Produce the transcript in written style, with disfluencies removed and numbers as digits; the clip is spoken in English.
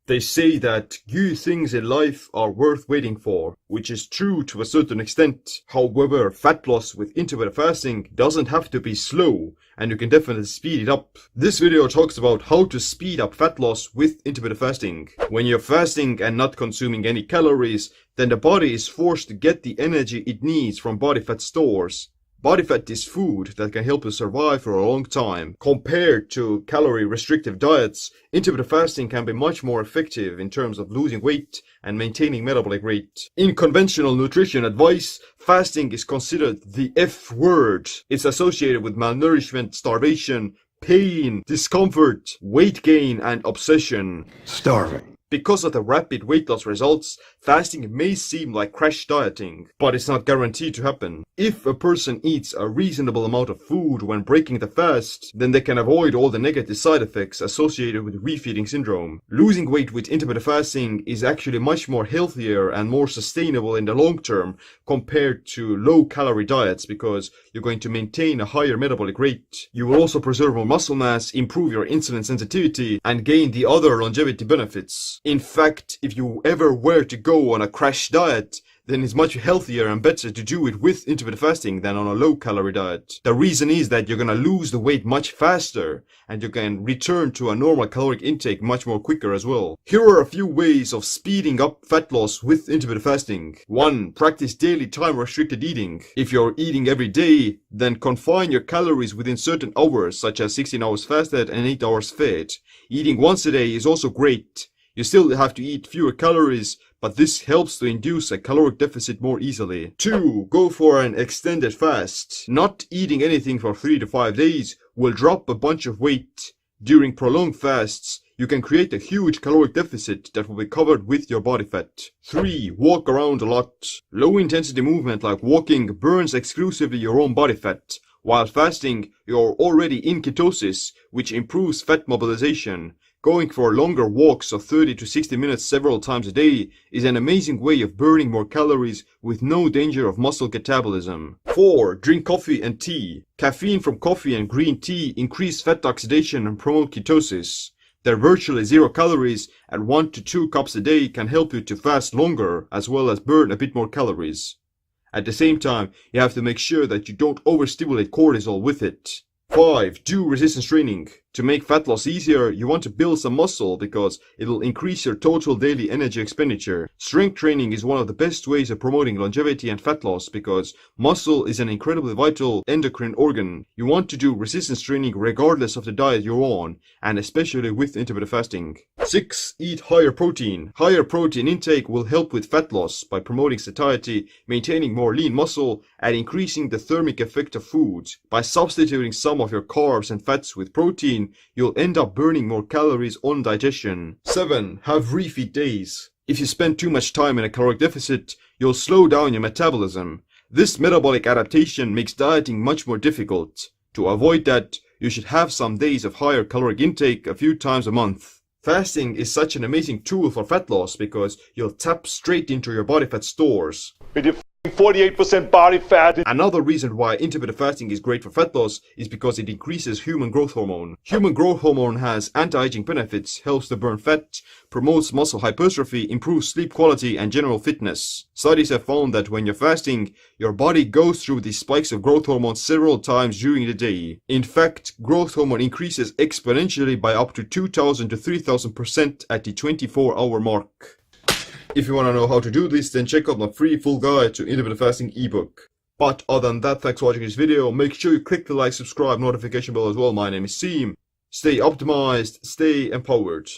They say that few things in life are worth waiting for, which is true to a certain extent. However, fat loss with intermittent fasting doesn't have to be slow, and you can definitely speed it up. This video talks about how to speed up fat loss with intermittent fasting. When you're fasting and not consuming any calories, then the body is forced to get the energy it needs from body fat stores. Body fat is food that can help you survive for a long time. Compared to calorie-restrictive diets, intermittent fasting can be much more effective in terms of losing weight and maintaining metabolic rate. In conventional nutrition advice, fasting is considered the F word. It's associated with malnourishment, starvation, pain, discomfort, weight gain, and obsession. Starving. Because of the rapid weight loss results, fasting may seem like crash dieting, but it's not guaranteed to happen. If a person eats a reasonable amount of food when breaking the fast, then they can avoid all the negative side effects associated with refeeding syndrome. Losing weight with intermittent fasting is actually much more healthier and more sustainable in the long term compared to low-calorie diets because you're going to maintain a higher metabolic rate. You will also preserve more muscle mass, improve your insulin sensitivity, and gain the other longevity benefits. In fact, if you ever were to go on a crash diet, then it's much healthier and better to do it with intermittent fasting than on a low-calorie diet. The reason is that you're gonna lose the weight much faster, and you can return to a normal caloric intake much more quicker as well. Here are a few ways of speeding up fat loss with intermittent fasting. 1. Practice daily time-restricted eating. If you're eating every day, then confine your calories within certain hours, such as 16 hours fasted and 8 hours fed. Eating once a day is also great. You still have to eat fewer calories, but this helps to induce a caloric deficit more easily. 2. Go for an extended fast. Not eating anything for 3 to 5 days will drop a bunch of weight. During prolonged fasts, you can create a huge caloric deficit that will be covered with your body fat. 3. Walk around a lot. Low intensity movement like walking burns exclusively your own body fat. While fasting, you're already in ketosis, which improves fat mobilization. Going for longer walks of 30 to 60 minutes several times a day is an amazing way of burning more calories with no danger of muscle catabolism. 4. Drink coffee and tea. Caffeine from coffee and green tea increase fat oxidation and promote ketosis. They're virtually 0 calories, and 1 to 2 cups a day can help you to fast longer as well as burn a bit more calories. At the same time, you have to make sure that you don't overstimulate cortisol with it. 5. Do resistance training. To make fat loss easier, you want to build some muscle because it'll increase your total daily energy expenditure. Strength training is one of the best ways of promoting longevity and fat loss because muscle is an incredibly vital endocrine organ. You want to do resistance training regardless of the diet you're on, and especially with intermittent fasting. 6. Eat higher protein. Higher protein intake will help with fat loss by promoting satiety, maintaining more lean muscle, and increasing the thermic effect of food. By substituting some of your carbs and fats with protein, you'll end up burning more calories on digestion. 7. Have refeed days. If you spend too much time in a caloric deficit, you'll slow down your metabolism. This metabolic adaptation makes dieting much more difficult. To avoid that, you should have some days of higher caloric intake a few times a month. Fasting is such an amazing tool for fat loss because you'll tap straight into your body fat stores. 48% body fat. Another reason why intermittent fasting is great for fat loss is because it increases human growth hormone. Human growth hormone has anti-aging benefits, helps to burn fat, promotes muscle hypertrophy, improves sleep quality, and general fitness. Studies have found that when you're fasting, your body goes through these spikes of growth hormone several times during the day. In fact, growth hormone increases exponentially by up to 2,000 to 3,000% at the 24-hour mark. If you want to know how to do this, then check out my free full guide to intermittent fasting ebook. But other than that, thanks for watching this video. Make sure you click the like, subscribe, notification bell as well. My name is Seem. Stay optimized, stay empowered.